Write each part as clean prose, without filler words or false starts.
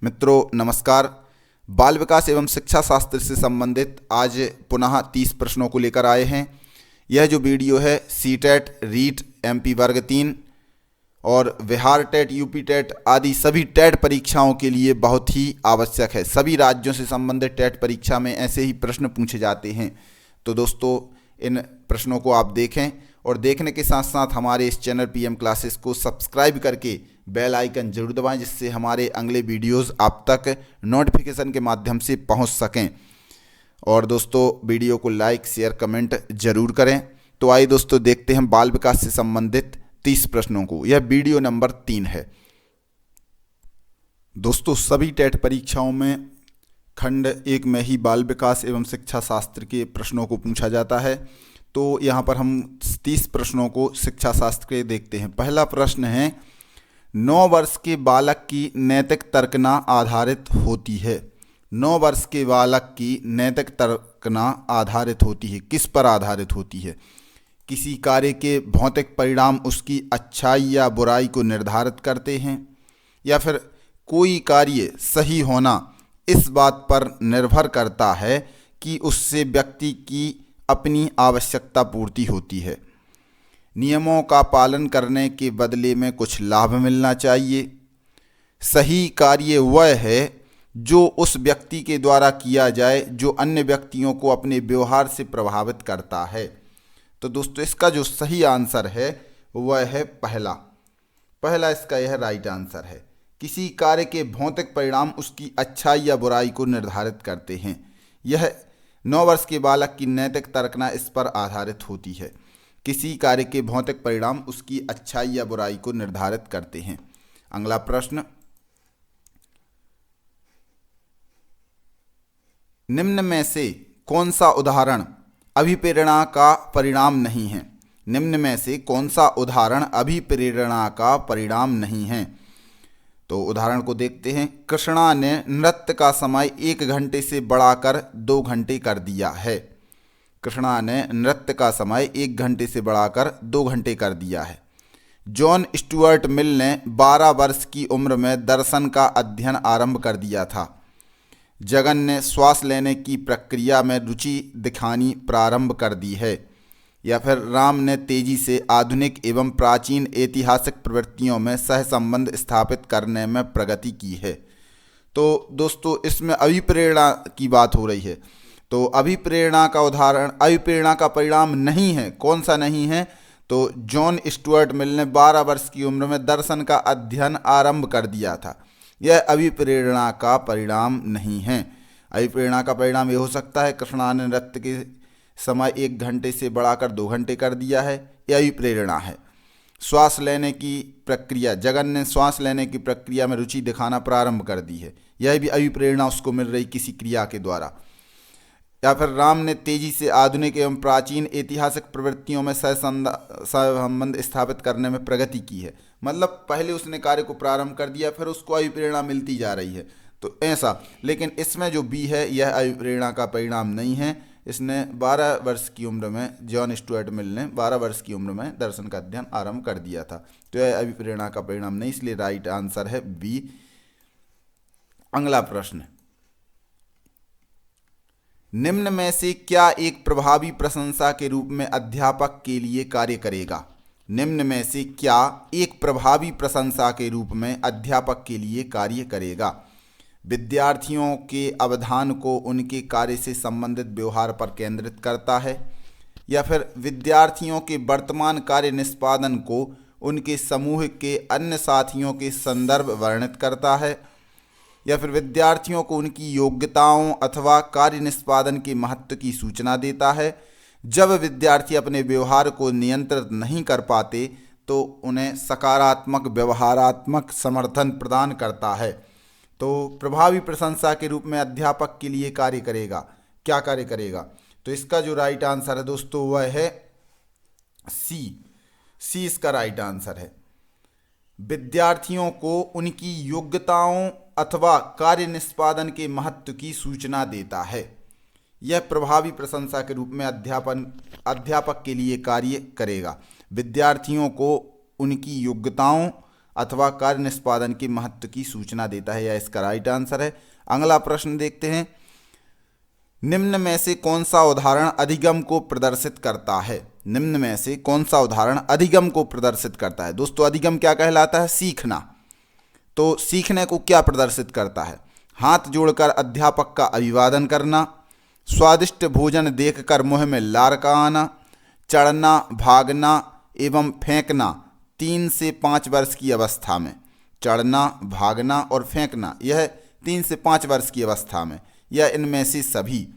मित्रों नमस्कार। बाल विकास एवं शिक्षा शास्त्र से संबंधित आज पुनः 30 प्रश्नों को लेकर आए हैं। यह जो वीडियो है सीटेट, रीट, एमपी वर्ग 3 और बिहार टेट, यूपी टेट आदि सभी टेट परीक्षाओं के लिए बहुत ही आवश्यक है। सभी राज्यों से संबंधित टेट परीक्षा में ऐसे ही प्रश्न पूछे जाते हैं। तो दोस्तों इन प्रश्नों को आप देखें और देखने के साथ साथ हमारे इस चैनल पीएम क्लासेस को सब्सक्राइब करके बेल आइकन जरूर दबाएं, जिससे हमारे अगले वीडियोस आप तक नोटिफिकेशन के माध्यम से पहुंच सकें। और दोस्तों वीडियो को लाइक, शेयर, कमेंट जरूर करें। तो आइए दोस्तों देखते हैं बाल विकास से संबंधित 30 प्रश्नों को। यह वीडियो नंबर 3 है। दोस्तों सभी टेट परीक्षाओं में खंड 1 में ही बाल विकास एवं शिक्षा शास्त्र के प्रश्नों को पूछा जाता है। तो यहाँ पर हम 30 प्रश्नों को शिक्षा शास्त्र के देखते हैं। पहला प्रश्न है, 9 वर्ष के बालक की नैतिक तर्कना आधारित होती है। 9 वर्ष के बालक की नैतिक तर्कना आधारित होती है। किस पर आधारित होती है? किसी कार्य के भौतिक परिणाम उसकी अच्छाई या बुराई को निर्धारित करते हैं, या फिर कोई कार्य सही होना इस बात पर निर्भर करता है कि उससे व्यक्ति की अपनी आवश्यकता पूर्ति होती है। नियमों का पालन करने के बदले में कुछ लाभ मिलना चाहिए। सही कार्य वह है जो उस व्यक्ति के द्वारा किया जाए जो अन्य व्यक्तियों को अपने व्यवहार से प्रभावित करता है। तो दोस्तों इसका जो सही आंसर है वह है पहला इसका यह राइट आंसर है। किसी कार्य के भौतिक परिणाम उसकी अच्छाई या बुराई को निर्धारित करते हैं। यह 9 वर्ष के बालक की नैतिक तर्कना इस पर आधारित होती है। किसी कार्य के भौतिक परिणाम उसकी अच्छाई या बुराई को निर्धारित करते हैं। अगला प्रश्न, निम्न में से कौन सा उदाहरण अभिप्रेरणा का परिणाम नहीं है? निम्न में से कौन सा उदाहरण अभिप्रेरणा का परिणाम नहीं है? तो उदाहरण को देखते हैं। कृष्णा ने नृत्य का समय 1 घंटे से बढ़ाकर 2 घंटे कर दिया है। कृष्णा ने नृत्य का समय 1 घंटे से बढ़ाकर 2 घंटे कर दिया है। जॉन स्टुअर्ट मिल ने 12 वर्ष की उम्र में दर्शन का अध्ययन आरंभ कर दिया था। जगन ने श्वास लेने की प्रक्रिया में रुचि दिखानी प्रारंभ कर दी है। या फिर राम ने तेजी से आधुनिक एवं प्राचीन ऐतिहासिक प्रवृत्तियों में सहसंबंध स्थापित करने में प्रगति की है। तो दोस्तों इसमें अभिप्रेरणा की बात हो रही है। तो अभिप्रेरणा का उदाहरण अभिप्रेरणा का परिणाम नहीं है। कौन सा नहीं है? तो जॉन स्टुअर्ट मिल ने 12 वर्ष की उम्र में दर्शन का अध्ययन आरंभ कर दिया था। यह अभिप्रेरणा का परिणाम नहीं है। अभिप्रेरणा का परिणाम यह हो सकता है कृष्णा ने नृत्य के समय 1 घंटे से बढ़ाकर 2 घंटे कर दिया है, यह अभिप्रेरणा है। श्वास लेने की प्रक्रिया, जगन ने श्वास लेने की प्रक्रिया में रुचि दिखाना प्रारंभ कर दी है, यह भी अभिप्रेरणा उसको मिल रही किसी क्रिया के द्वारा। या फिर राम ने तेजी से आधुनिक एवं प्राचीन ऐतिहासिक प्रवृत्तियों में सहसंबंध स्थापित करने में प्रगति की है। मतलब पहले उसने कार्य को प्रारंभ कर दिया, फिर उसको अभिप्रेरणा मिलती जा रही है। तो ऐसा, लेकिन इसमें जो बी है यह अभिप्रेरणा का परिणाम नहीं है। इसने 12 वर्ष की उम्र में, जॉन स्टुअर्ट मिल ने 12 वर्ष की उम्र में दर्शन का अध्ययन आरंभ कर दिया था। तो यह अभिप्रेरणा का परिणाम नहीं, इसलिए राइट आंसर है बी। अगला प्रश्न, निम्न में से क्या एक प्रभावी प्रशंसा के रूप में अध्यापक के लिए कार्य करेगा? निम्न में से क्या एक प्रभावी प्रशंसा के रूप में अध्यापक के लिए कार्य करेगा? विद्यार्थियों के अवधान को उनके कार्य से संबंधित व्यवहार पर केंद्रित करता है, या फिर विद्यार्थियों के वर्तमान कार्य निष्पादन को उनके समूह के अन्य साथियों के संदर्भ वर्णित करता है, या फिर विद्यार्थियों को उनकी योग्यताओं अथवा कार्य निष्पादन के महत्व की सूचना देता है। जब विद्यार्थी अपने व्यवहार को नियंत्रित नहीं कर पाते तो उन्हें सकारात्मक व्यवहारात्मक समर्थन प्रदान करता है। तो प्रभावी प्रशंसा के रूप में अध्यापक के लिए कार्य करेगा। क्या कार्य करेगा? तो इसका जो राइट आंसर है दोस्तों वह है सी इसका राइट आंसर है। विद्यार्थियों को उनकी योग्यताओं अथवा कार्य निष्पादन के महत्व की सूचना देता है। यह प्रभावी प्रशंसा के रूप में अध्यापक के लिए कार्य करेगा। विद्यार्थियों को उनकी योग्यताओं अथवा कार्य निष्पादन के महत्व की सूचना देता है। यह इसका राइट आंसर है। अगला प्रश्न देखते हैं, निम्न में से कौन सा उदाहरण अधिगम को प्रदर्शित करता है? निम्न में से कौन सा उदाहरण अधिगम को प्रदर्शित करता है? दोस्तों अधिगम क्या कहलाता है? सीखना। तो सीखने को क्या प्रदर्शित करता है? हाथ जोड़कर अध्यापक का अभिवादन करना, स्वादिष्ट भोजन देखकर मुंह में लार का आना, चढ़ना, भागना एवं फेंकना 3 से 5 वर्ष की अवस्था में। चढ़ना, भागना और फेंकना, यह 3 से 5 वर्ष की अवस्था में, या इनमें से सभी।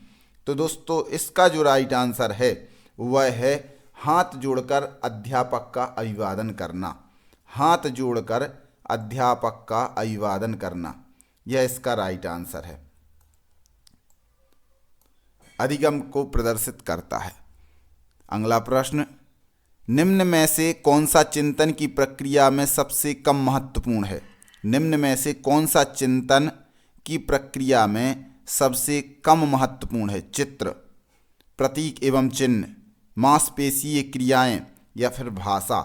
तो दोस्तों इसका जो राइट आंसर है वह है हाथ जोड़कर अध्यापक का अभिवादन करना। हाथ जोड़कर अध्यापक का अभिवादन करना, यह इसका राइट आंसर है। अधिगम को प्रदर्शित करता है। अगला प्रश्न, निम्न में से कौन सा चिंतन की प्रक्रिया में सबसे कम महत्वपूर्ण है? निम्न में से कौन सा चिंतन की प्रक्रिया में सबसे कम महत्वपूर्ण है? चित्र, प्रतीक एवं चिन्ह, मांसपेशीय क्रियाएं या फिर भाषा।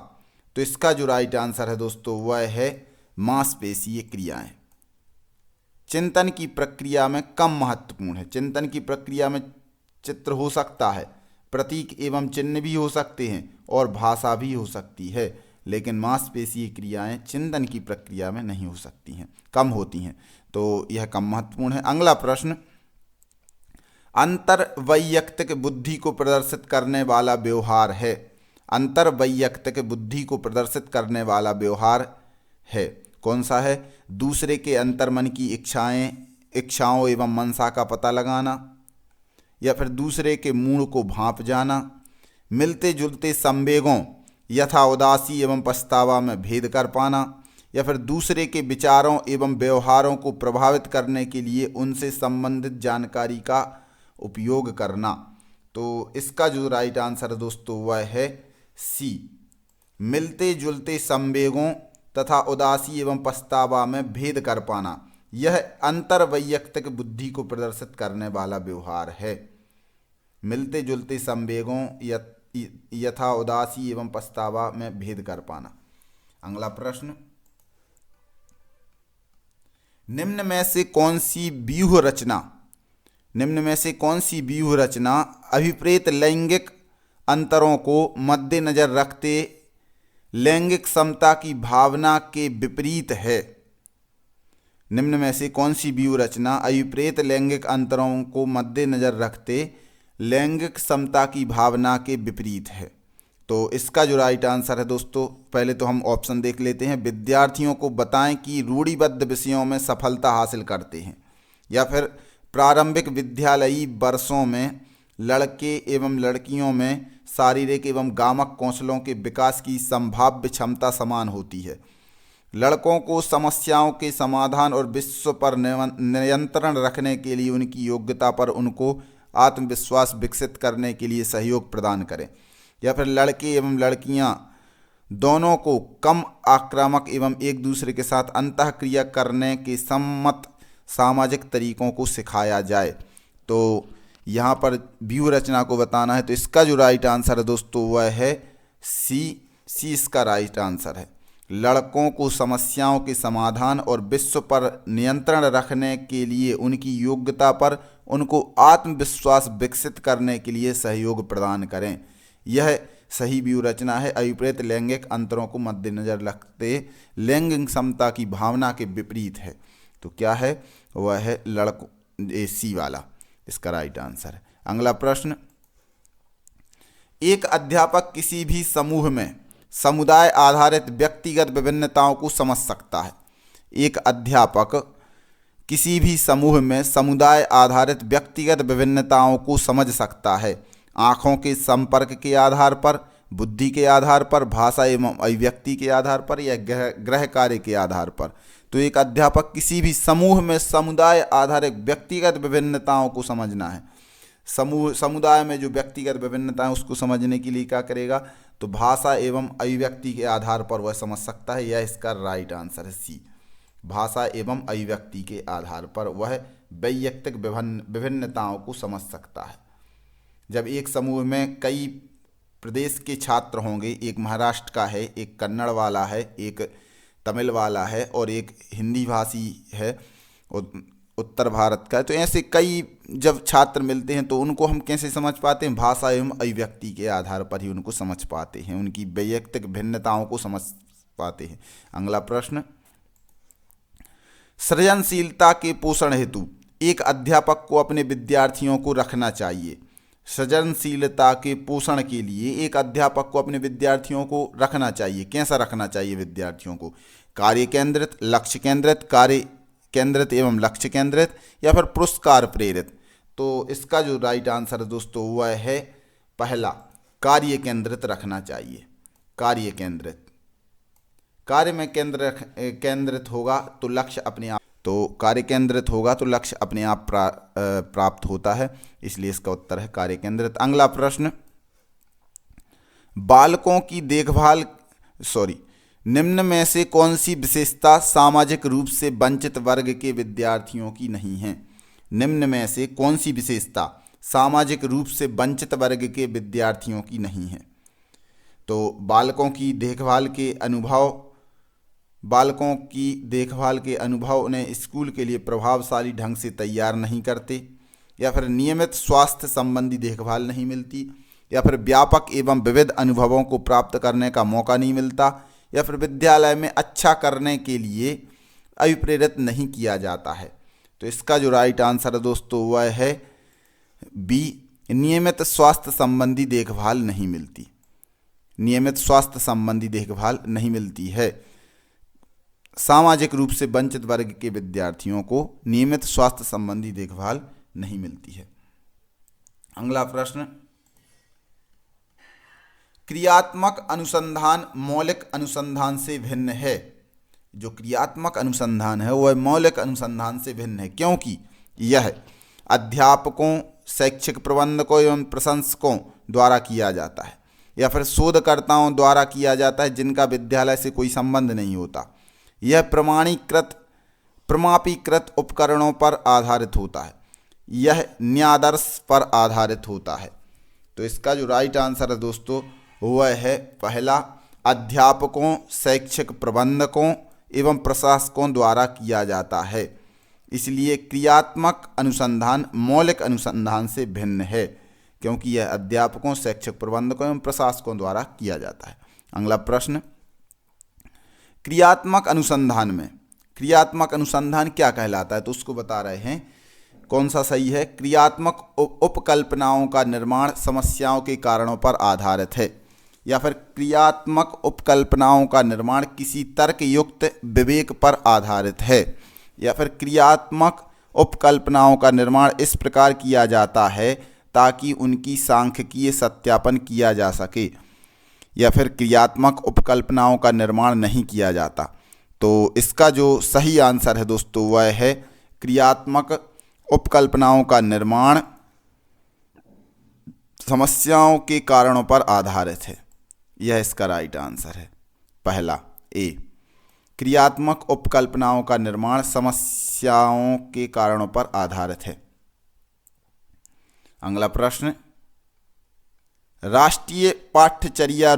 तो इसका जो राइट आंसर है दोस्तों वह है मांसपेशीय क्रियाएं। चिंतन की प्रक्रिया में कम महत्वपूर्ण है। चिंतन की प्रक्रिया में चित्र हो सकता है, प्रतीक एवं चिन्ह भी हो सकते हैं और भाषा भी हो सकती है, लेकिन मांसपेशीय क्रियाएं चिंतन की प्रक्रिया में नहीं हो सकती हैं, कम होती हैं, तो यह कम महत्वपूर्ण है। अगला प्रश्न, अंतर्वैयक्तिक बुद्धि को प्रदर्शित करने वाला व्यवहार है। अंतर्वैयक्तिक बुद्धि को प्रदर्शित करने वाला व्यवहार है, कौन सा है? दूसरे के अंतर्मन की इच्छाओं एवं मनसा का पता लगाना, या फिर दूसरे के मूड को भांप जाना, मिलते जुलते संवेगों यथा उदासी एवं पछतावा में भेद कर पाना, या फिर दूसरे के विचारों एवं व्यवहारों को प्रभावित करने के लिए उनसे संबंधित जानकारी का उपयोग करना। तो इसका जो राइट आंसर है दोस्तों वह है सी, मिलते जुलते संवेगों तथा उदासी एवं पछतावा में भेद कर पाना। यह अंतर्वैयक्तिक बुद्धि को प्रदर्शित करने वाला व्यवहार है। मिलते जुलते संवेगों यथा उदासी एवं पछतावा में भेद कर पाना। अगला प्रश्न, निम्न में से कौन सी व्यूह रचना अभिप्रेत लैंगिक अंतरों को मद्देनजर रखते लैंगिक समता की भावना के विपरीत है? निम्न में से कौन सी व्यूह रचना अभिप्रेत लैंगिक अंतरों को मद्देनजर रखते लैंगिक समता की भावना के विपरीत है? तो इसका जो राइट आंसर है दोस्तों, पहले तो हम ऑप्शन देख लेते हैं। विद्यार्थियों को बताएं कि रूढ़िबद्ध विषयों में सफलता हासिल करते हैं, या फिर प्रारंभिक विद्यालयी वर्षों में लड़के एवं लड़कियों में शारीरिक एवं गामक कौशलों के विकास की संभाव्य क्षमता समान होती है। लड़कों को समस्याओं के समाधान और विश्व पर नियंत्रण रखने के लिए उनकी योग्यता पर उनको आत्मविश्वास विकसित करने के लिए सहयोग प्रदान करें, या फिर लड़के एवं लड़कियां दोनों को कम आक्रामक एवं एक दूसरे के साथ अंतःक्रिया करने के सम्मत सामाजिक तरीकों को सिखाया जाए। तो यहाँ पर व्यूह रचना को बताना है, तो इसका जो राइट आंसर है दोस्तों वह है सी इसका राइट आंसर है। लड़कों को समस्याओं के समाधान और विश्व पर नियंत्रण रखने के लिए उनकी योग्यता पर उनको आत्मविश्वास विकसित करने के लिए सहयोग प्रदान करें। यह सही व्यूह रचना है। अभिप्रेत लैंगिक अंतरों को मद्देनजर रखते लैंगिक समता की भावना के विपरीत है। तो क्या है? वह है लड़कों, सी वाला इसका राइट आंसर है। अगला प्रश्न, एक अध्यापक किसी भी समूह में समुदाय आधारित व्यक्तिगत विभिन्नताओं को समझ सकता है। एक अध्यापक किसी भी समूह में समुदाय आधारित व्यक्तिगत विभिन्नताओं को समझ सकता है। आँखों के संपर्क के आधार पर, बुद्धि के आधार पर, भाषा एवं अभिव्यक्ति के आधार पर, या गृह कार्य के आधार पर। तो एक अध्यापक किसी भी समूह में समुदाय आधारित व्यक्तिगत विभिन्नताओं को समझना है। समुदाय में जो व्यक्तिगत विभिन्नता है उसको समझने के लिए क्या करेगा? तो भाषा एवं अभिव्यक्ति के आधार पर वह समझ सकता है। यह इसका राइट आंसर है सी, भाषा एवं अभिव्यक्ति के आधार पर वह वैयक्तिक विभिन्नताओं को समझ सकता है। जब एक समूह में कई प्रदेश के छात्र होंगे, एक महाराष्ट्र का है, एक कन्नड़ वाला है, एक तमिल वाला है और एक हिंदी भाषी है उत्तर भारत का। तो ऐसे कई जब छात्र मिलते हैं तो उनको हम कैसे समझ पाते हैं? भाषा एवं अभिव्यक्ति के आधार पर ही उनको समझ पाते हैं, उनकी वैयक्तिक भिन्नताओं को समझ पाते हैं। अगला प्रश्न, सृजनशीलता के पोषण हेतु एक अध्यापक को अपने विद्यार्थियों को रखना चाहिए। सृजनशीलता के पोषण के लिए एक अध्यापक को अपने विद्यार्थियों को रखना चाहिए। कैसा रखना चाहिए विद्यार्थियों को? कार्य केंद्रित, लक्ष्य केंद्रित, कार्य केंद्रित एवं लक्ष्य केंद्रित, या फिर पुरस्कार प्रेरित? तो इसका जो राइट आंसर है दोस्तों वह है पहला, कार्य केंद्रित रखना चाहिए। कार्य केंद्रित, कार्य में केंद्रित होगा तो लक्ष्य अपने आप, तो कार्य केंद्रित होगा तो लक्ष्य अपने आप प्राप्त होता है, इसलिए इसका उत्तर है कार्य केंद्रित। अगला प्रश्न, बालकों की देखभाल निम्न में से कौन सी विशेषता सामाजिक रूप से वंचित वर्ग के विद्यार्थियों की नहीं है? निम्न में से कौन सी विशेषता सामाजिक रूप से वंचित वर्ग के विद्यार्थियों की नहीं है? तो बालकों की देखभाल के अनुभव उन्हें स्कूल के लिए प्रभावशाली ढंग से तैयार नहीं करते, या फिर नियमित स्वास्थ्य संबंधी देखभाल नहीं मिलती, या फिर व्यापक एवं विविध अनुभवों को प्राप्त करने का मौका नहीं मिलता, या फिर विद्यालय में अच्छा करने के लिए अभिप्रेरित नहीं किया जाता है। तो इसका जो राइट आंसर है दोस्तों वह है बी, नियमित स्वास्थ्य संबंधी देखभाल नहीं मिलती। नियमित स्वास्थ्य संबंधी देखभाल नहीं मिलती है। सामाजिक रूप से वंचित वर्ग के विद्यार्थियों को नियमित स्वास्थ्य संबंधी देखभाल नहीं मिलती है। अगला प्रश्न, क्रियात्मक अनुसंधान मौलिक अनुसंधान से भिन्न है। जो क्रियात्मक अनुसंधान है वह मौलिक अनुसंधान से भिन्न है, क्योंकि यह अध्यापकों, शैक्षिक प्रबंधकों एवं प्रशंसकों द्वारा किया जाता है, या फिर शोधकर्ताओं द्वारा किया जाता है जिनका विद्यालय से कोई संबंध नहीं होता। यह प्रमाणीकृत उपकरणों पर आधारित होता है। यह न्यायादर्श पर आधारित होता है। तो इसका जो राइट आंसर है दोस्तों वह है पहला, अध्यापकों, शैक्षिक प्रबंधकों एवं प्रशासकों द्वारा किया जाता है। इसलिए क्रियात्मक अनुसंधान मौलिक अनुसंधान से भिन्न है, क्योंकि यह अध्यापकों, शैक्षिक प्रबंधकों एवं प्रशासकों द्वारा किया जाता है। अगला प्रश्न, क्रियात्मक अनुसंधान क्या कहलाता है? तो उसको बता रहे हैं कौन सा सही है। क्रियात्मक उपकल्पनाओं का निर्माण समस्याओं के कारणों पर आधारित है, या फिर क्रियात्मक उपकल्पनाओं का निर्माण किसी तर्कयुक्त विवेक पर आधारित है, या फिर क्रियात्मक उपकल्पनाओं का निर्माण इस प्रकार किया जाता है ताकि उनकी सांख्यिकीय सत्यापन किया जा सके, या फिर क्रियात्मक उपकल्पनाओं का निर्माण नहीं किया जाता। तो इसका जो सही आंसर है दोस्तों वह है क्रियात्मक उपकल्पनाओं का निर्माण समस्याओं के कारणों पर आधारित है। यह इसका राइट आंसर है पहला, ए, क्रियात्मक उपकल्पनाओं का निर्माण समस्याओं के कारणों पर आधारित है। अगला प्रश्न, राष्ट्रीय पाठ्यचर्या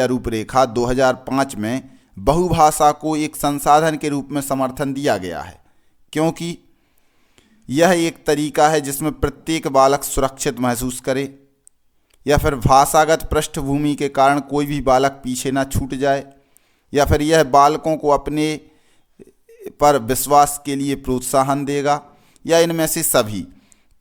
रूपरेखा 2005 में बहुभाषा को एक संसाधन के रूप में समर्थन दिया गया है, क्योंकि यह एक तरीका है जिसमें प्रत्येक बालक सुरक्षित महसूस करे, या फिर भाषागत पृष्ठभूमि के कारण कोई भी बालक पीछे ना छूट जाए, या फिर यह बालकों को अपने पर विश्वास के लिए प्रोत्साहन देगा, या इनमें से सभी।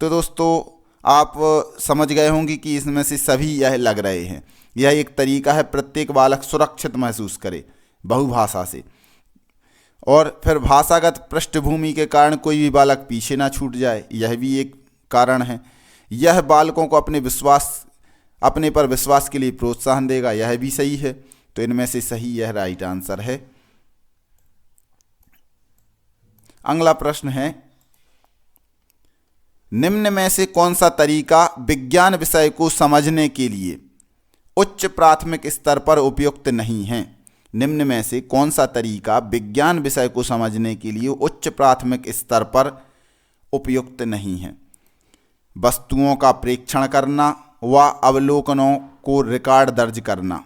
तो दोस्तों आप समझ गए होंगे कि इसमें से सभी यह लग रहे हैं। यह एक तरीका है प्रत्येक बालक सुरक्षित महसूस करे बहुभाषा से, और फिर भाषागत पृष्ठभूमि के कारण कोई भी बालक पीछे ना छूट जाए, यह भी एक कारण है। यह बालकों को अपने पर विश्वास के लिए प्रोत्साहन देगा, यह भी सही है। तो इनमें से सही यह राइट आंसर है। अगला प्रश्न है, निम्न में से कौन सा तरीका विज्ञान विषय को समझने के लिए उच्च प्राथमिक स्तर पर उपयुक्त नहीं है? निम्न में से कौन सा तरीका विज्ञान विषय को समझने के लिए उच्च प्राथमिक स्तर पर उपयुक्त नहीं है? वस्तुओं का प्रेक्षण करना व अवलोकनों को रिकॉर्ड दर्ज करना,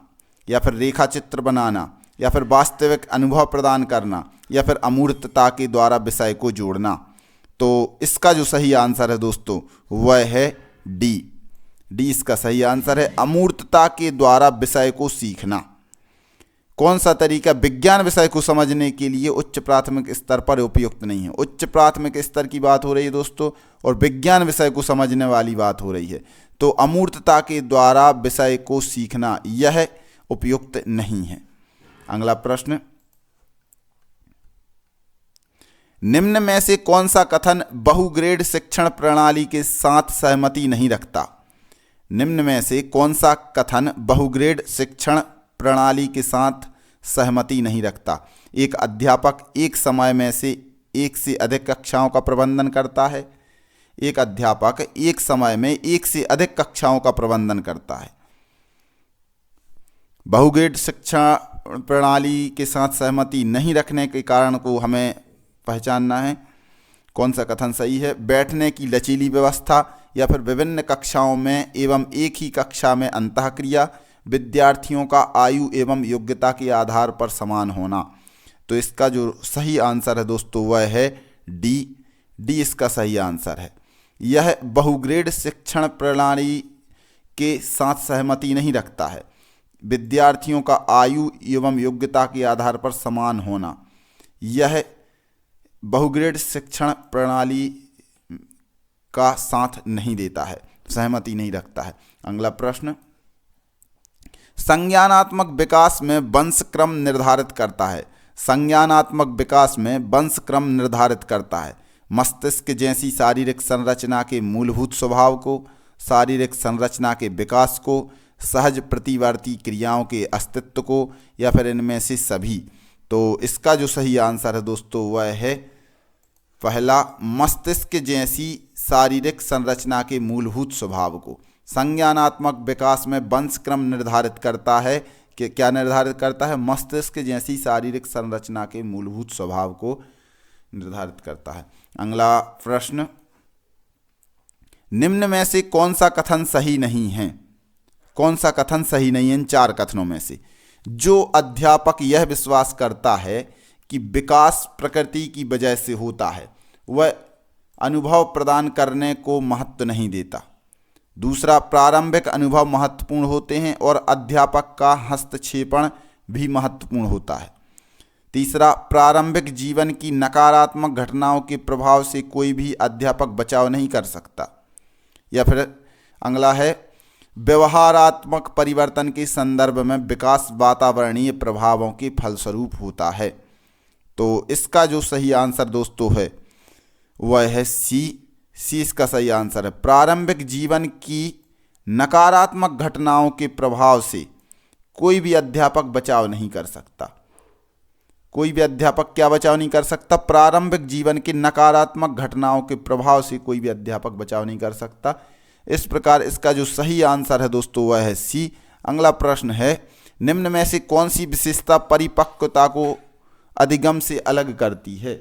या फिर रेखा चित्र बनाना, या फिर वास्तविक अनुभव प्रदान करना, या फिर अमूर्तता के द्वारा विषय को जोड़ना। तो इसका जो सही आंसर है दोस्तों वह है डी। डी इसका सही आंसर है, अमूर्तता के द्वारा विषय को सीखना। कौन सा तरीका विज्ञान विषय को समझने के लिए उच्च प्राथमिक स्तर पर उपयुक्त नहीं है? उच्च प्राथमिक स्तर की बात हो रही है दोस्तों, और विज्ञान विषय को समझने वाली बात हो रही है। तो अमूर्तता के द्वारा विषय को सीखना यह उपयुक्त नहीं है। अगला प्रश्न, निम्न में से कौन सा कथन बहुग्रेड शिक्षण प्रणाली के साथ सहमति नहीं रखता? निम्न में से कौन सा कथन बहुग्रेड शिक्षण प्रणाली के साथ सहमति नहीं रखता? एक अध्यापक एक समय में से एक से अधिक कक्षाओं का प्रबंधन करता है। एक अध्यापक एक समय में एक से अधिक कक्षाओं का प्रबंधन करता है। बहुग्रेड शिक्षा प्रणाली के साथ सहमति नहीं रखने के कारण को हमें पहचानना है। कौन सा कथन सही है? बैठने की लचीली व्यवस्था, या फिर विभिन्न कक्षाओं में एवं एक ही कक्षा में अंतःक्रिया, विद्यार्थियों का आयु एवं योग्यता के आधार पर समान होना। तो इसका जो सही आंसर है दोस्तों वह है डी। डी इसका सही आंसर है। यह बहुग्रेड शिक्षण प्रणाली के साथ सहमति नहीं रखता है। विद्यार्थियों का आयु एवं योग्यता के आधार पर समान होना, यह बहुग्रेड शिक्षण प्रणाली का साथ नहीं देता है, सहमति नहीं रखता है। अगला प्रश्न, संज्ञानात्मक विकास में वंशक्रम निर्धारित करता है। संज्ञानात्मक विकास में वंशक्रम निर्धारित करता है मस्तिष्क जैसी शारीरिक संरचना के मूलभूत स्वभाव को, शारीरिक संरचना के विकास को, सहज प्रतिवर्ती क्रियाओं के अस्तित्व को, या फिर इनमें से सभी। तो इसका जो सही आंसर है दोस्तों वह है पहला, मस्तिष्क जैसी शारीरिक संरचना के मूलभूत स्वभाव को। संज्ञानात्मक विकास में वंशक्रम निर्धारित करता है कि क्या निर्धारित करता है? मस्तिष्क जैसी शारीरिक संरचना के मूलभूत स्वभाव को निर्धारित करता है। अगला प्रश्न, निम्न में से कौन सा कथन सही नहीं है? कौन सा कथन सही नहीं है इन चार कथनों में से? जो अध्यापक यह विश्वास करता है कि विकास प्रकृति की वजह से होता है, वह अनुभव प्रदान करने को महत्व नहीं देता। दूसरा, प्रारंभिक अनुभव महत्वपूर्ण होते हैं और अध्यापक का हस्तक्षेपण भी महत्वपूर्ण होता है। तीसरा, प्रारंभिक जीवन की नकारात्मक घटनाओं के प्रभाव से कोई भी अध्यापक बचाव नहीं कर सकता। या फिर अगला है, व्यवहारात्मक परिवर्तन के संदर्भ में विकास वातावरणीय प्रभावों के फलस्वरूप होता है। तो इसका जो सही आंसर दोस्तों है वह है सी। सी इसका सही आंसर है। प्रारंभिक जीवन की नकारात्मक घटनाओं के प्रभाव से कोई भी अध्यापक बचाव नहीं कर सकता। कोई भी अध्यापक क्या बचाव नहीं कर सकता? प्रारंभिक जीवन के नकारात्मक घटनाओं के प्रभाव से कोई भी अध्यापक बचाव नहीं कर सकता। इस प्रकार इसका जो सही आंसर है दोस्तों वह है सी। अगला प्रश्न है, निम्न में से कौन सी विशेषता परिपक्वता को अधिगम से अलग करती है?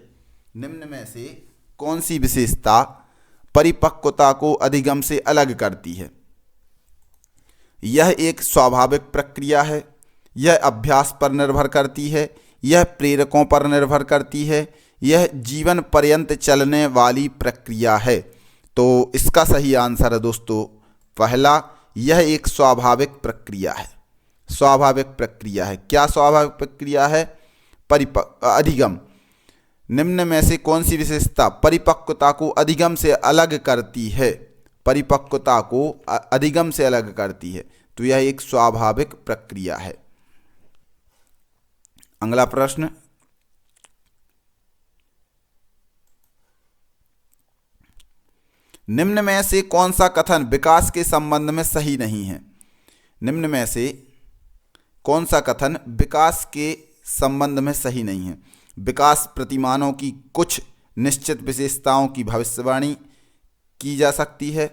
निम्न में से कौन सी विशेषता परिपक्वता को अधिगम से अलग करती है? यह एक स्वाभाविक प्रक्रिया है, यह अभ्यास पर निर्भर करती है, यह प्रेरकों पर निर्भर करती है, यह जीवन पर्यंत चलने वाली प्रक्रिया है। तो इसका सही आंसर है दोस्तों पहला, यह एक स्वाभाविक प्रक्रिया है। स्वाभाविक प्रक्रिया है। क्या स्वाभाविक प्रक्रिया है? अधिगम। निम्न में से कौन सी विशेषता परिपक्वता को अधिगम से अलग करती है? परिपक्वता को अधिगम से अलग करती है। तो यह एक स्वाभाविक प्रक्रिया है। अगला प्रश्न, निम्न में से कौन सा कथन विकास के संबंध में सही नहीं है? निम्न में से कौन सा कथन विकास के संबंध में सही नहीं है? विकास प्रतिमानों की कुछ निश्चित विशेषताओं की भविष्यवाणी की जा सकती है।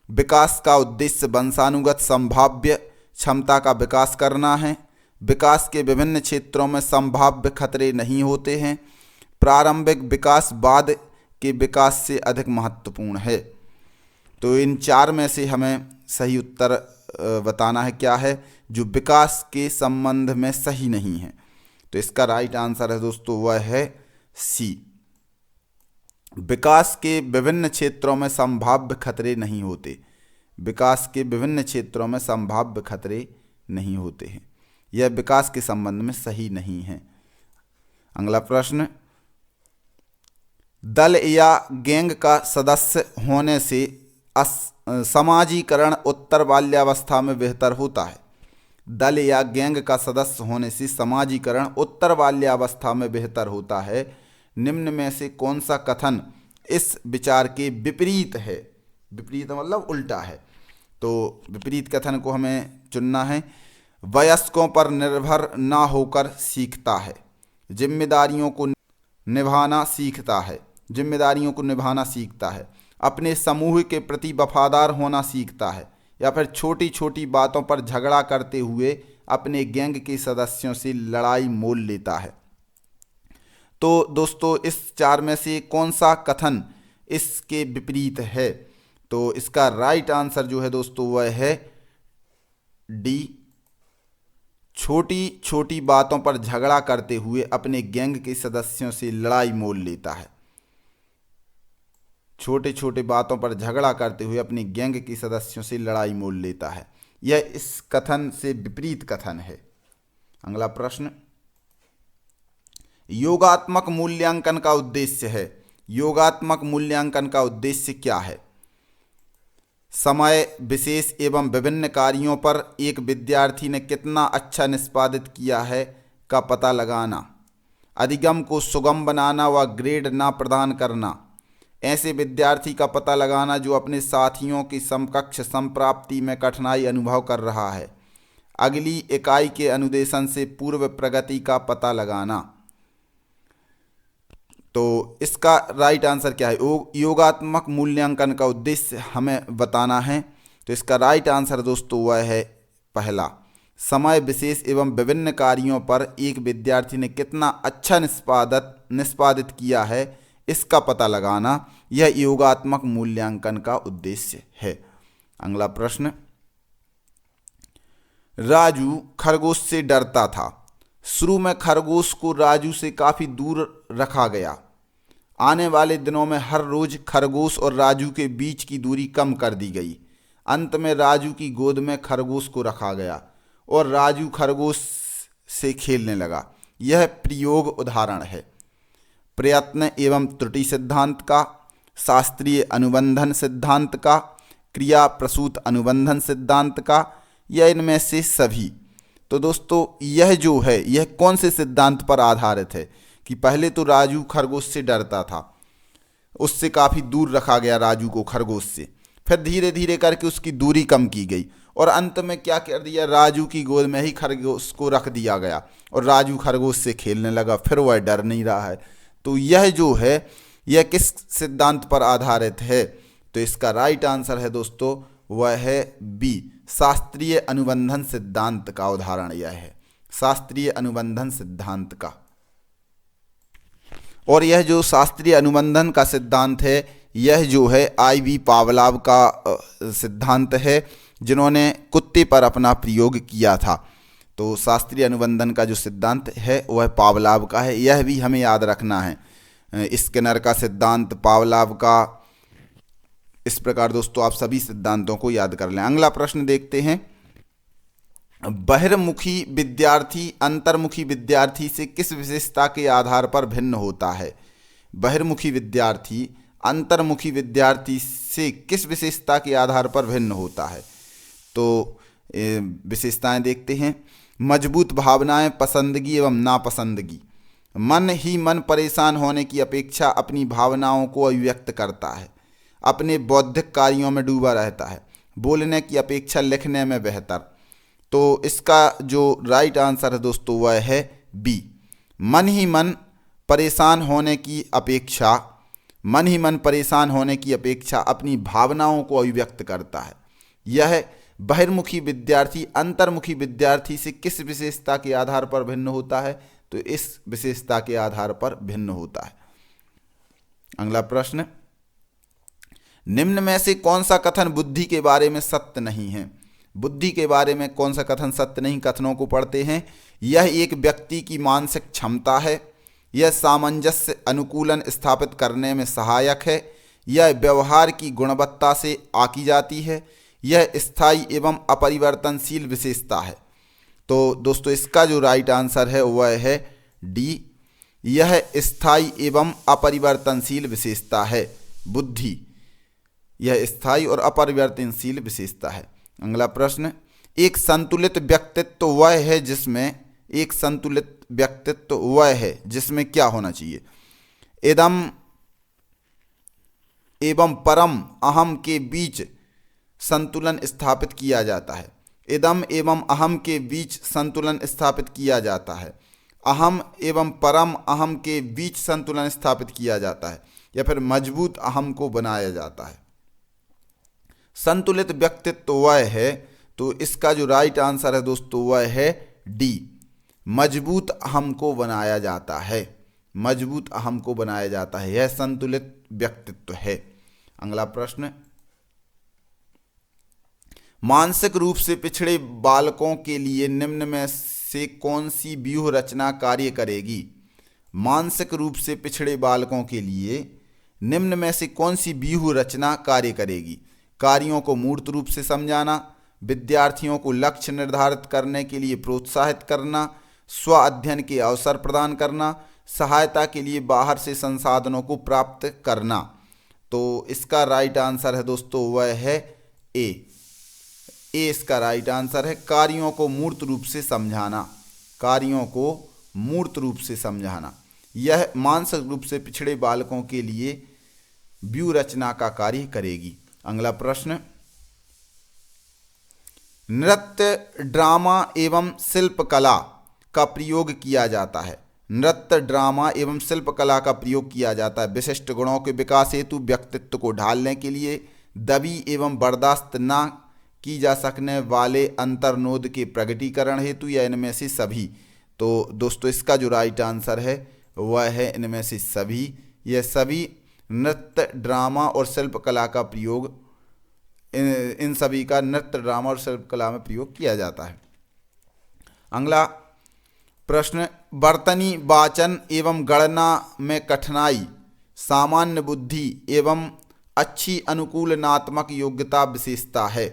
विकास का उद्देश्य वंशानुगत संभाव्य क्षमता का विकास करना है। विकास के विभिन्न क्षेत्रों में संभाव्य खतरे नहीं होते हैं। प्रारंभिक विकास बाद के विकास से अधिक महत्वपूर्ण है। तो इन चार में से हमें सही उत्तर बताना है क्या है जो विकास के संबंध में सही नहीं है। तो इसका राइट आंसर है दोस्तों वह है सी। विकास के विभिन्न क्षेत्रों में संभाव्य खतरे नहीं होते। विकास के विभिन्न क्षेत्रों में संभाव्य खतरे नहीं होते हैं, यह विकास के संबंध में सही नहीं है। अगला प्रश्न, दल या गैंग का सदस्य होने से समाजीकरण उत्तर बाल्यावस्था में बेहतर होता है। दल या गैंग का सदस्य होने से समाजीकरण उत्तर बाल्यावस्था में बेहतर होता है। निम्न में से कौन सा कथन इस विचार के विपरीत है? विपरीत मतलब उल्टा है। तो विपरीत कथन को हमें चुनना है। वयस्कों पर निर्भर ना होकर सीखता है, जिम्मेदारियों को निभाना सीखता है, जिम्मेदारियों को निभाना सीखता है, अपने समूह के प्रति वफादार होना सीखता है, या फिर छोटी छोटी बातों पर झगड़ा करते हुए अपने गैंग के सदस्यों से लड़ाई मोल लेता है। तो दोस्तों इस चार में से कौन सा कथन इसके विपरीत है? तो इसका राइट आंसर जो है दोस्तों वह है डी, छोटी छोटी बातों पर झगड़ा करते हुए अपने गैंग के सदस्यों से लड़ाई मोल लेता है। छोटे छोटे बातों पर झगड़ा करते हुए अपनी गैंग के सदस्यों से लड़ाई मोल लेता है, यह इस कथन से विपरीत कथन है। अगला प्रश्न, योगात्मक मूल्यांकन का उद्देश्य है। योगात्मक मूल्यांकन का उद्देश्य क्या है? समय विशेष एवं विभिन्न कार्यों पर एक विद्यार्थी ने कितना अच्छा निष्पादित किया है का पता लगाना, अधिगम को सुगम बनाना व ग्रेड ना प्रदान करना, ऐसे विद्यार्थी का पता लगाना जो अपने साथियों की समकक्ष संप्राप्ति में कठिनाई अनुभव कर रहा है, अगली इकाई के अनुदेशन से पूर्व प्रगति का पता लगाना। तो इसका राइट आंसर क्या है? योगात्मक मूल्यांकन का उद्देश्य हमें बताना है। तो इसका राइट आंसर दोस्तों वह है पहला, समय विशेष एवं विभिन्न कार्यों पर एक विद्यार्थी ने कितना अच्छा निष्पादित किया है इसका पता लगाना, यह योगात्मक मूल्यांकन का उद्देश्य है। अगला प्रश्न, राजू खरगोश से डरता था। शुरू में खरगोश को राजू से काफी दूर रखा गया। आने वाले दिनों में हर रोज खरगोश और राजू के बीच की दूरी कम कर दी गई। अंत में राजू की गोद में खरगोश को रखा गया और राजू खरगोश से खेलने लगा। यह प्रयोग उदाहरण है प्रयत्न एवं त्रुटि सिद्धांत का, शास्त्रीय अनुबंधन सिद्धांत का, क्रिया प्रसूत अनुबंधन सिद्धांत का, या इनमें से सभी। तो दोस्तों यह जो है यह कौन से सिद्धांत पर आधारित है कि पहले तो राजू खरगोश से डरता था, उससे काफ़ी दूर रखा गया राजू को खरगोश से, फिर धीरे धीरे करके उसकी दूरी कम की गई और अंत में क्या कर दिया, राजू की गोद में ही खरगोश को रख दिया गया और राजू खरगोश से खेलने लगा, फिर वह डर नहीं रहा है। तो यह जो है यह किस सिद्धांत पर आधारित है? तो इसका राइट आंसर है दोस्तों वह है बी, शास्त्रीय अनुबंधन सिद्धांत का उदाहरण यह है, शास्त्रीय अनुबंधन सिद्धांत का। और यह जो शास्त्रीय अनुबंधन का सिद्धांत है यह जो है IV पावलाव का सिद्धांत है, जिन्होंने कुत्ते पर अपना प्रयोग किया था। तो शास्त्रीय अनुबंधन का जो सिद्धांत है वह पावलाव का है, यह भी हमें याद रखना है। स्किनर का सिद्धांत, पावलाव का, इस प्रकार दोस्तों आप सभी सिद्धांतों को याद कर लें। अगला प्रश्न देखते हैं, बहिर्मुखी विद्यार्थी अंतर्मुखी विद्यार्थी से किस विशेषता के आधार पर भिन्न होता है? बहिर्मुखी विद्यार्थी अंतर्मुखी विद्यार्थी से किस विशेषता के आधार पर भिन्न होता है? तो विशेषताएं देखते हैं, मजबूत भावनाएं, पसंदगी एवं नापसंदगी, मन ही मन परेशान होने की अपेक्षा अपनी भावनाओं को अभिव्यक्त करता है, अपने बौद्धिक कार्यों में डूबा रहता है, बोलने की अपेक्षा लिखने में बेहतर। तो इसका जो राइट आंसर है दोस्तों वह है बी, मन ही मन परेशान होने की अपेक्षा, मन ही मन परेशान होने की अपेक्षा अपनी भावनाओं को अभिव्यक्त करता है। यह बहिर्मुखी विद्यार्थी अंतर्मुखी विद्यार्थी से किस विशेषता के आधार पर भिन्न होता है? तो इस विशेषता के आधार पर भिन्न होता है। अगला प्रश्न, निम्न में से कौन सा कथन बुद्धि के बारे में सत्य नहीं है? बुद्धि के बारे में कौन सा कथन सत्य नहीं? कथनों को पढ़ते हैं। यह एक व्यक्ति की मानसिक क्षमता है। यह सामंजस्य अनुकूलन स्थापित करने में सहायक है। यह व्यवहार की गुणवत्ता से आकी जाती है। यह स्थायी एवं अपरिवर्तनशील विशेषता है। तो दोस्तों इसका जो राइट आंसर है वह है डी, यह स्थायी एवं अपरिवर्तनशील विशेषता है। बुद्धि यह स्थायी और अपरिवर्तनशील विशेषता है। अगला प्रश्न, एक संतुलित व्यक्तित्व वह है जिसमें क्या होना चाहिए? इदम एवं परम अहम के बीच संतुलन स्थापित किया जाता है। इदम एवं अहम के बीच संतुलन स्थापित किया जाता है। अहम एवं परम अहम के बीच संतुलन स्थापित किया जाता है, या फिर मजबूत अहम को बनाया जाता है। संतुलित व्यक्तित्व वह है, तो इसका जो राइट आंसर है दोस्तों वह है डी, मजबूत अहम को बनाया जाता है। मजबूत अहम को बनाया जाता है, यह संतुलित व्यक्तित्व है। अगला प्रश्न, मानसिक रूप से पिछड़े बालकों के लिए निम्न में से कौन सी व्यूह रचना कार्य करेगी? मानसिक रूप से पिछड़े बालकों के लिए निम्न में से कौन सी व्यूह रचना कार्य करेगी? कार्यों को मूर्त रूप से समझाना, विद्यार्थियों को लक्ष्य निर्धारित करने के लिए प्रोत्साहित करना, स्व अध्ययन के अवसर प्रदान करना, सहायता के लिए बाहर से संसाधनों को प्राप्त करना। तो इसका राइट आंसर है दोस्तों वह है ए इसका राइट आंसर है। कार्यों को मूर्त रूप से समझाना, कार्यों को मूर्त रूप से समझाना, यह मानसिक रूप से पिछड़े बालकों के लिए व्यूह रचना का कार्य करेगी। अगला प्रश्न, नृत्य, ड्रामा एवं शिल्पकला का प्रयोग किया जाता है। नृत्य, ड्रामा एवं शिल्पकला का प्रयोग किया जाता है विशिष्ट गुणों के विकास हेतु, व्यक्तित्व को ढालने के लिए, दबी एवं बर्दाश्त न की जा सकने वाले अंतर्नोद के प्रगटीकरण हेतु, या इनमें से सभी। तो दोस्तों इसका जो राइट आंसर है वह है इनमें से सभी। यह सभी नृत्य, ड्रामा और शिल्पकला का प्रयोग, इन सभी का नृत्य, ड्रामा और शिल्पकला में प्रयोग किया जाता है। अगला प्रश्न, वर्तनी, वाचन एवं गणना में कठिनाई सामान्य बुद्धि एवं अच्छी अनुकूलनात्मक योग्यता विशेषता है।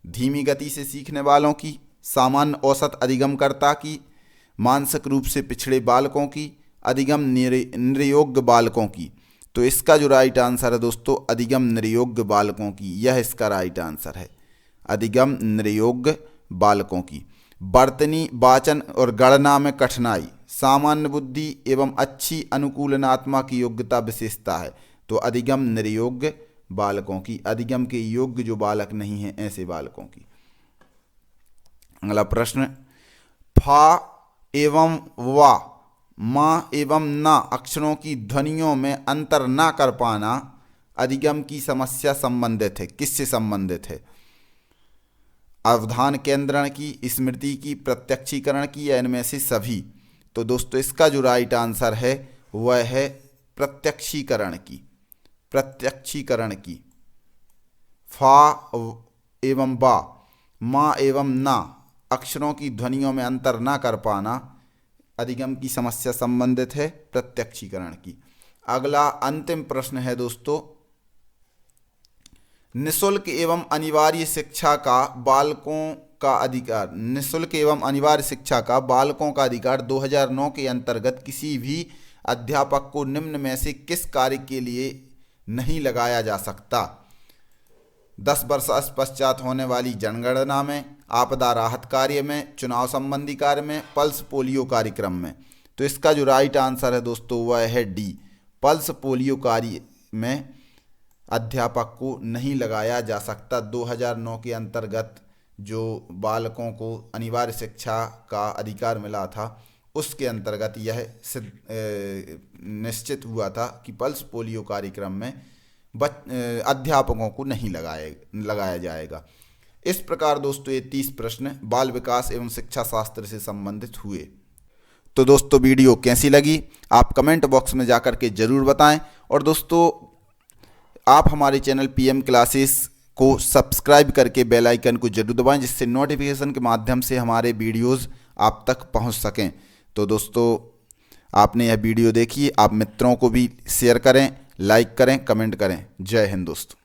धीमी गति से सीखने वालों की, सामान्य औसत अधिगमकर्ता की, मानसिक रूप से पिछड़े बालकों की, अधिगम निर्योग्य बालकों की। तो इसका जो राइट आंसर है दोस्तों अधिगम निर्योग्य बालकों की, यह इसका राइट आंसर है, अधिगम निर्योग्य बालकों की। वर्तनी, वाचन और गणना में कठिनाई सामान्य बुद्धि एवं अच्छी अनुकूलनात्मक योग्यता विशेषता है, तो अधिगम निर्योग्य बालकों की, अधिगम के योग्य जो बालक नहीं हैं ऐसे बालकों की। अगला प्रश्न, फा एवं वा, माँ एवं ना अक्षरों की ध्वनियों में अंतर ना कर पाना अधिगम की समस्या संबंधित है। किससे संबंधित है? अवधान केंद्रण की, स्मृति की, प्रत्यक्षीकरण की, या इनमें से सभी। तो दोस्तों इसका जो राइट आंसर है वह है प्रत्यक्षीकरण की, प्रत्यक्षीकरण की। फा एवं बा, माँ एवं ना अक्षरों की ध्वनियों में अंतर ना कर पाना अधिगम की समस्या संबंधित है प्रत्यक्षीकरण की। अगला अंतिम प्रश्न है दोस्तों, निःशुल्क एवं अनिवार्य शिक्षा का बालकों का अधिकार। निःशुल्क एवं अनिवार्य शिक्षा का बालकों का अधिकार 2009 के अंतर्गत किसी भी अध्यापक को निम्न में से किस कार्य के लिए नहीं लगाया जा सकता? 10 वर्ष पश्चात होने वाली जनगणना में, आपदा राहत कार्य में, चुनाव संबंधी कार्य में, पल्स पोलियो कार्यक्रम में। तो इसका जो राइट आंसर है दोस्तों वह है डी, पल्स पोलियो कार्य में अध्यापक को नहीं लगाया जा सकता। 2009 के अंतर्गत जो बालकों को अनिवार्य शिक्षा का अधिकार मिला था उसके अंतर्गत यह निश्चित हुआ था कि पल्स पोलियो कार्यक्रम में अध्यापकों को नहीं लगाया जाएगा। इस प्रकार दोस्तों ये 30 प्रश्न बाल विकास एवं शिक्षा शास्त्र से संबंधित हुए। तो दोस्तों वीडियो कैसी लगी आप कमेंट बॉक्स में जाकर के ज़रूर बताएं। और दोस्तों आप हमारे चैनल पीएम क्लासेस को सब्सक्राइब करके बेल आइकन को जरूर दबाएं, जिससे नोटिफिकेशन के माध्यम से हमारे वीडियोस आप तक पहुंच सकें। तो दोस्तों, आपने यह वीडियो देखी, आप मित्रों को भी शेयर करें, लाइक करें, कमेंट करें। जय हिंद दोस्तों।